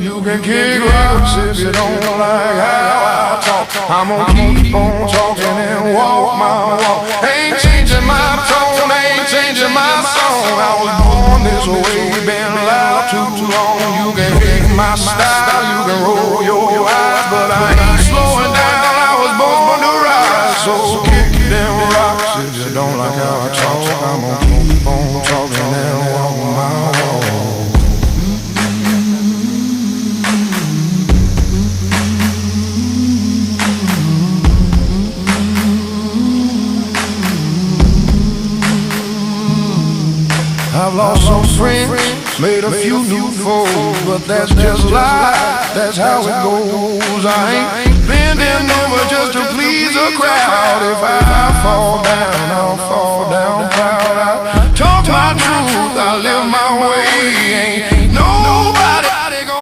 You can kick rocks if you don't like how I talk. I'm gonna keep on talking and walk my walk. Ain't changing my tone, ain't changing my song. I was born this way, been loud too long. You can hate my style, you can roll your eyes, but I ain't slowing down. I was born to rise, so kick them rocks if you don't like how I talk. I'm gonna keep on talking and walk my walk. I've lost some friends, made a few new foes, but that's just life, that's how it goes. I ain't bending over just to please a crowd. If I fall down, I'll fall down proud. I talk my truth, I live my